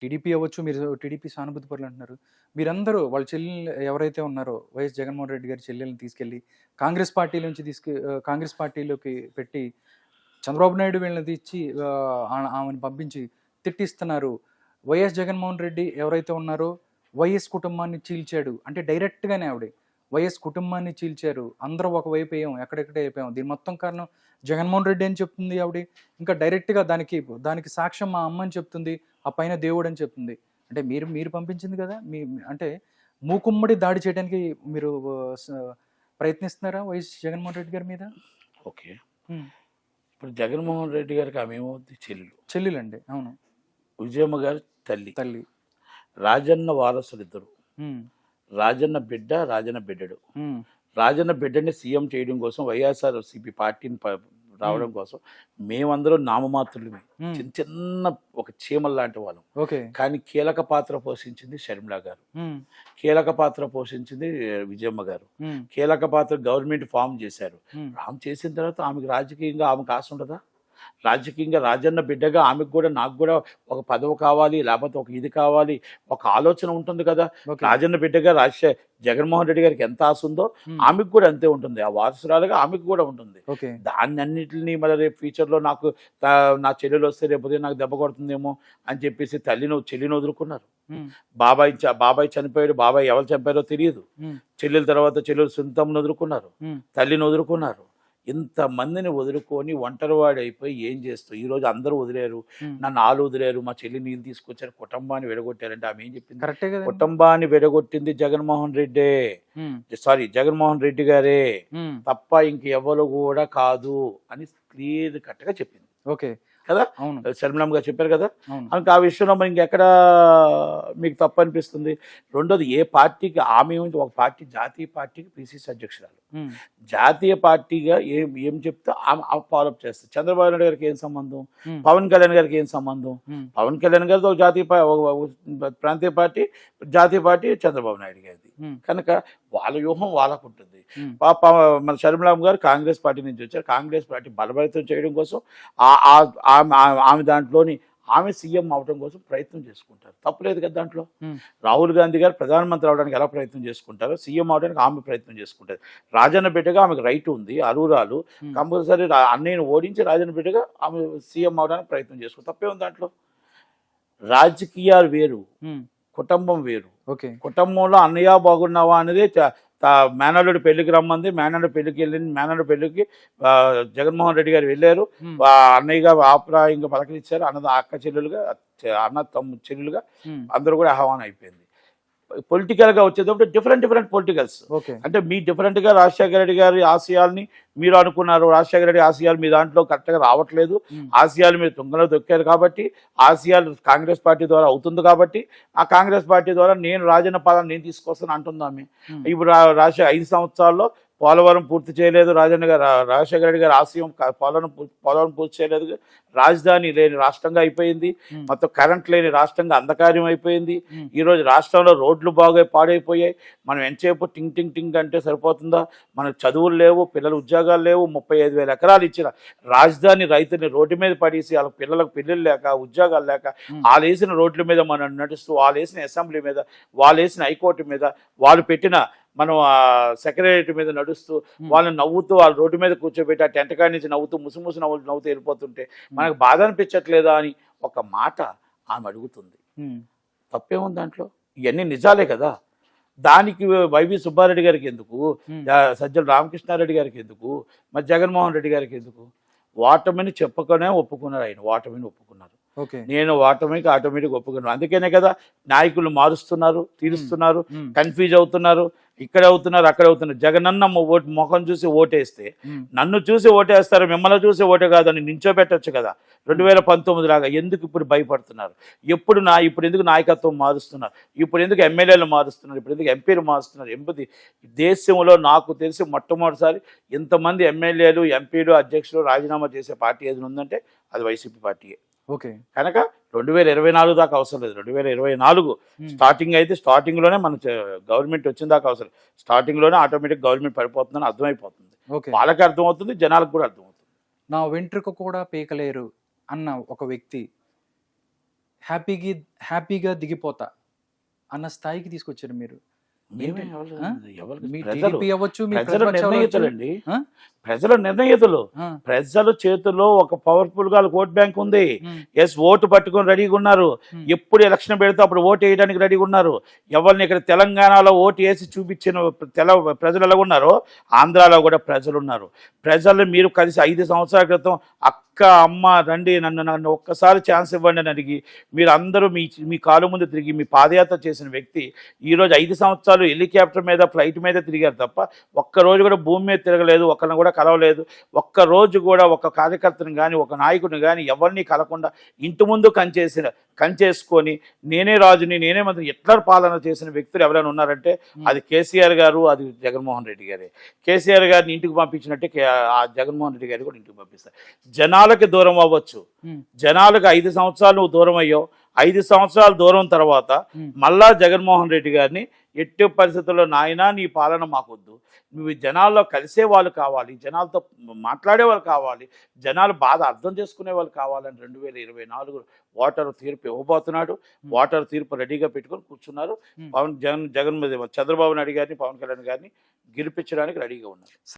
TDP అవ్వచ్చు, మీరు TDP సానుభూతి పరులు అంటున్నారు. మీరందరూ వాళ్ళ చెల్లెల్ని ఎవరైతే ఉన్నారో వైఎస్ జగన్మోహన్ రెడ్డి గారి చెల్లెల్ని తీసుకెళ్ళి కాంగ్రెస్ పార్టీ నుంచి కాంగ్రెస్ పార్టీలోకి పెట్టి చంద్రబాబు నాయుడు వీళ్ళని తెచ్చి ఆమెను పంపించి తిట్టిస్తున్నారు. వైఎస్ జగన్మోహన్ రెడ్డి ఎవరైతే ఉన్నారో వైఎస్ కుటుంబాన్ని చీల్చాడు అంటే డైరెక్ట్‌గానే ఆవిడ. వైఎస్ కుటుంబాన్ని చీల్చారు. అందరూ ఒకవైపు అయ్యాం. ఎక్కడెక్కడే అయిపోయాం. దీని మొత్తం కారణం జగన్మోహన్ రెడ్డి అని చెప్తుంది ఆవిడ. ఇంకా డైరెక్ట్‌గా దానికి సాక్ష్యం మా అమ్మ అని చెప్తుంది. ఆ పైన దేవుడు అని చెప్తుంది. అంటే మీరు మీరు పంపించింది కదా! అంటే మూకుమ్మడి దాడి చేయడానికి మీరు స ప్రయత్నిస్తున్నారా వైఎస్ జగన్మోహన్ రెడ్డి గారి మీద? ఓకే. హ్మ్. ఇప్పుడు జగన్మోహన్ రెడ్డి గారికి ఆమె ఏమవుద్ది? చెల్లెలండి. అవును. విజయమ్మ గారి తల్లి. తల్లి. రాజన్న వారసులిద్దరు. హ్మ్. రాజన్న బిడ్డ, రాజన్న బిడ్డడు. హ్మ్. రాజన్న బిడ్డని సీఎం చేయడం కోసం వైఎస్ఆర్సీపీ పార్టీని రావడం కోసం మేమందరం నామమాత్రులమే. హ్మ్. చిన్న చిన్న ఒక చీమల లాంటి వాళ్ళం. ఓకే. కానీ కీలక పాత్ర పోషించింది షర్మిల గారు. హ్మ్. కీలక పాత్ర పోషించింది విజయమ్మ గారు. హ్మ్. కీలక పాత్ర గవర్నమెంట్ ఫామ్ చేశారు. హ్మ్. ఫామ్ చేసిన తర్వాత ఆమెకు రాజకీయంగా ఆమెకు ఆశ ఉండదా? రాజకీయంగా రాజన్న బిడ్డగా ఆమెకు కూడా నాకు కూడా ఒక పదవి కావాలి, లేకపోతే ఒక ఇది కావాలి, ఒక ఆలోచన ఉంటుంది కదా. ఓకే. రాజన్న బిడ్డగా జగన్మోహన్ రెడ్డి గారికి ఎంత ఆశ ఉందో హ్మ్. ఆమెకు కూడా అంతే ఉంటుంది. ఆ వారసురాలుగా ఆమెకు కూడా ఉంటుంది. ఓకే. దాన్ని అన్నింటినీ మళ్ళీ రేపు ఫ్యూచర్లో నాకు నా చెల్లెలు వస్తే రేపు నాకు దెబ్బ కొడుతుందేమో అని చెప్పేసి చెల్లిని వదులుకున్నారు. హ్మ్. బాబాయ్ చనిపోయాడు. బాబాయ్ ఎవరు చంపారో తెలియదు. హ్మ్. చెల్లెల తర్వాత చెల్లెలు సొంతమ్మను వదులుకున్నారు. హ్మ్. తల్లిని వదులుకున్నారు. ఇంతమందిని వదులుకొని ఒంటరివాడు అయిపోయి ఏం చేస్తావు? ఈరోజు అందరూ వదిలేరు, హ్మ్. నన్ను ఆలు వదిలేరు, మా చెల్లి నీళ్ళు తీసుకొచ్చారు, కుటుంబాన్ని విడగొట్టారంటే ఆమె ఏం చెప్పింది? కరెక్టే కదండి. కుటుంబాన్ని విడగొట్టింది జగన్మోహన్ రెడ్డే. హ్మ్. సారీ, జగన్మోహన్ రెడ్డి గారే హ్మ్. తప్ప ఇంకెవరు కూడా కాదు అని క్లియర్ కట్గా చెప్పింది ఓకే. కదా. అవును. శర్మిలమ్మ గారు చెప్పారు కదా. అవును. ఇంకా ఆ విషయంలో మరి ఇంకెక్కడ మీకు తప్పు అనిపిస్తుంది? రెండోది, ఏ పార్టీకి ఆమె ఒక పార్టీ, జాతీయ పార్టీకి పిసిసి అధ్యక్షురాలు. హ్మ్. జాతీయ పార్టీగా ఏం చెప్తే ఆమె ఫాలోఅప్ చేస్తారు. చంద్రబాబు నాయుడు గారికి ఏం సంబంధం? హ్మ్. పవన్ కళ్యాణ్ గారికి ఏం సంబంధం? హ్మ్. పవన్ కళ్యాణ్ గారితో ప్రాంతీయ పార్టీ, జాతీయ పార్టీ చంద్రబాబు నాయుడు గారిది. హ్మ్. కనుక వాళ్ళ వ్యూహం వాళ్ళకు ఉంటుంది. హ్మ్. మన షర్మిలమ్మ గారు కాంగ్రెస్ పార్టీ నుంచి వచ్చారు. కాంగ్రెస్ పార్టీ బలపరితం చేయడం కోసం ఆమె దాంట్లోని ఆమె సీఎం అవడం కోసం ప్రయత్నం చేసుకుంటారు. తప్పులేదు కదా దాంట్లో. హ్మ్. రాహుల్ గాంధీ గారు ప్రధానమంత్రి అవడానికి ఎలా ప్రయత్నం చేసుకుంటారో సీఎం అవడానికి ఆమె ప్రయత్నం చేసుకుంటారు. రాజన్న బిడ్డగా ఆమెకు రైట్ ఉంది, అర్హురాలు. హ్మ్. కంపల్సరీ అన్నయ్యను ఓడించి రాజన్న బిడ్డగా ఆమె సీఎం అవడానికి ప్రయత్నం చేసుకుంటారు. తప్పే ఉంది దాంట్లో. రాజకీయాలు వేరు, హ్మ్. కుటుంబం వేరు. ఓకే. కుటుంబంలో అన్నయ్య బాగున్నావా అనేది మేనల్లుడి పెళ్లికి రమ్మంది. మేనల్లుడి పెళ్లికి వెళ్ళింది. మేనల్లుడి పెళ్లికి జగన్మోహన్ రెడ్డి గారు వెళ్ళారు. హ్మ్. అన్నయ్యగా ఆప్యాయంగా పలకరించారు. అక్క చెల్లెలుగా, అన్న తమ్ముడు చెల్లెలుగా హ్మ్. అందరూ కూడా ఆహ్వానం అయిపోయింది. పొలిటికల్గా వచ్చేటప్పుడు డిఫరెంట్ పొలిటికల్స్. ఓకే. అంటే మీ డిఫరెంట్గా రాజశేఖర రెడ్డి గారి ఆశయాల్ని మీరు అనుకున్నారు. రాజశేఖర రెడ్డి ఆశయాలు మీ దాంట్లో కరెక్ట్గా రావట్లేదు. హ్మ్. ఆశయాలు మీరు తుంగలో దొక్కారు కాబట్టి, ఆశయాలు కాంగ్రెస్ పార్టీ ద్వారా అవుతుంది కాబట్టి, ఆ కాంగ్రెస్ పార్టీ ద్వారా నేను రాజన్న పాలన నేను తీసుకొస్తాను అంటుంది ఆమె. హ్మ్. ఇప్పుడు 5 సంవత్సరాల్లో పోలవరం పూర్తి చేయలేదు రాజశేఖర రెడ్డి గారి ఆశయం. పోలవరం పూర్తి చేయలేదు. రాజధాని లేని రాష్ట్రంగా అయిపోయింది. హ్మ్. మొత్తం కరెంట్ లేని రాష్ట్రంగా అంధకార్యం అయిపోయింది. హ్మ్. ఈరోజు రాష్ట్రంలో రోడ్లు పాడైపోయాయి. మనం ఎంతసేపు టింగ్ టింగ్ టింగ్ అంటే సరిపోతుందా? మనకు చదువులు లేవు, పిల్లల ఉద్యోగాలు లేవు. 35,000 ఎకరాలు ఇచ్చిన రాజధాని రైతుని రోడ్డు మీద పడేసి వాళ్ళ పిల్లలకు పెళ్ళిళ్ళు లేక, ఉద్యోగాలు లేక, వాళ్ళు వేసిన రోడ్ల మీద మనం నడుస్తూ, వాళ్ళు వేసిన అసెంబ్లీ మీద, వాళ్ళు వేసిన హైకోర్టు మీద, వాళ్ళు పెట్టిన మనం సెక్రటరీ మీద నడుస్తూ, వాళ్ళని నవ్వుతూ, వాళ్ళ రోడ్డు మీద కూర్చోబెట్టి ఆ టెంట కాడి నుంచి నవ్వుతూ ముసుముసు నవ్వుతూ వెళ్ళిపోతుంటే మనకు బాధ అనిపించట్లేదా అని ఒక మాట ఆమె అడుగుతుంది. తప్పేముంది దాంట్లో? ఇవన్నీ నిజాలే కదా. దానికి వైవి సుబ్బారెడ్డి గారికి ఎందుకు, సజ్జల రామకృష్ణారెడ్డి గారికి ఎందుకు, మరి జగన్మోహన్ రెడ్డి గారికి ఎందుకు? ఓటమిని చెప్పకనే ఒప్పుకున్నారు. ఆయన ఓటమిని ఒప్పుకున్నారు. నేను ఓటమికి ఆటోమేటిక్ ఒప్పుకున్నాను. అందుకనే కదా నాయకులు మారుస్తున్నారు, తీరుస్తున్నారు, కన్ఫ్యూజ్ అవుతున్నారు, ఇక్కడ అవుతున్నారు, అక్కడ అవుతున్నారు. జగనన్న ముఖం చూసి ఓటేస్తే నన్ను చూసి ఓటేస్తారు, మిమ్మల్ని చూసి ఓటే కాదని నించోబెట్టచ్చు కదా. 2019 లాగా ఎందుకు ఇప్పుడు భయపడుతున్నారు? ఇప్పుడు ఎందుకు నాయకత్వం మారుస్తున్నారు? ఇప్పుడు ఎందుకు ఎమ్మెల్యేలు మారుస్తున్నారు? ఇప్పుడు ఎందుకు ఎంపీలు మారుస్తున్నారు? దేశంలో నాకు తెలిసి మొట్టమొదటిసారి ఇంతమంది ఎమ్మెల్యేలు, ఎంపీలు, అధ్యక్షులు రాజీనామా చేసే పార్టీ ఏదైనా ఉందంటే అది వైసీపీ పార్టీయే. ఓకే. కనుక 2024 దాకా అవసరం లేదు. 2024 స్టార్టింగ్ అయితే స్టార్టింగ్లోనే మన గవర్నమెంట్ వచ్చిన దాకా అవసరం. స్టార్టింగ్లోనే ఆటోమేటిక్ గవర్నమెంట్ పడిపోతుందని అర్థమైపోతుంది. వాళ్ళకి అర్థమవుతుంది, జనాలకు కూడా అర్థమవుతుంది. నా వెంట్రుక కూడా పీకలేరు అన్న ఒక వ్యక్తి హ్యాపీగా దిగిపోతా అన్న స్థాయికి తీసుకొచ్చారు మీరు. మేమే ఏంటి? ఎవరు- ఆ? ఎవరికి మీ ప్రజలు టీడీపీ అవ్వచ్చు, మీ ప్రజలు ప్రతిపక్షాలు అవ్వచ్చు. నిర్ణయితులండి. ఆ? ప్రజల నిర్ణయితులు. ఆ. ప్రజల చేతుల్లో ఒక పవర్ఫుల్ గా ఓట్ బ్యాంక్ ఉంది. ఉమ్, ఎస్, ఓటు పట్టుకొని రెడీగా ఉన్నారు. ఉమ్, ఎప్పుడు ఎలక్షన్ పెడితే అప్పుడు ఓటు వేయడానికి రెడీగా ఉన్నారు. ఎవరిని ఇక్కడ తెలంగాణలో ఓటు వేసి చూపించిన ప్రజలు ఎలా ఉన్నారో ఆంధ్రాలో కూడా ప్రజలు ఉన్నారు. ప్రజలు మీరు కలిసి 5 సంవత్సరాల క్రితం అక్క అమ్మ రండి నన్ను ఒక్కసారి ఛాన్స్ ఇవ్వండి అని అడిగి మీరు అందరూ మీ కాలు ముందు తిరిగి మీ పాదయాత్ర చేసిన వ్యక్తి ఈరోజు 5 సంవత్సరాలు హెలికాప్టర్ మీద ఫ్లైట్ మీద తిరిగారు తప్ప ఒక్కరోజు కూడా భూమి మీద తిరగలేదు, ఒక్కరిని కూడా కలవలేదు. ఒక్కరోజు కూడా ఒక కార్యకర్తను కానీ ఒక నాయకుడిని కానీ ఎవరిని కలకుండా ఇంటి ముందు కంచేసుకొని నేనే రాజుని నేనే మంత్రి ఎట్లా పాలన చేసిన వ్యక్తులు ఎవరైనా ఉన్నారంటే అది కేసీఆర్ గారు, అది జగన్మోహన్ రెడ్డి గారే. కేసీఆర్ గారిని ఇంటికి పంపించినట్టే ఆ జగన్మోహన్ రెడ్డి గారిని కూడా ఇంటికి పంపిస్తారు. జనాలకి దూరం అవ్వచ్చు, ఉమ్, జనాలకు 5 సంవత్సరాలు నువ్వు దూరం అయ్యావు. 5 సంవత్సరాల దూరం తర్వాత ఉమ్. మళ్ళా జగన్మోహన్ రెడ్డి గారిని ఎట్టి పరిస్థితుల్లో నాయనా నీ పాలన మాకొద్దు, నువ్వు జనాల్లో కలిసే వాళ్ళు కావాలి, జనాలతో మాట్లాడే వాళ్ళు కావాలి, జనాలు బాధ అర్థం చేసుకునే వాళ్ళు కావాలని 2024 ఓటరు తీర్పు ఇవ్వబోతున్నాడు. ఓటరు తీర్పు రెడీగా పెట్టుకొని కూర్చున్నారు. ఉమ్. చంద్రబాబు నాయుడు గారిని, పవన్ కళ్యాణ్ గారిని గెలిపించడానికి రెడీగా ఉన్నారు.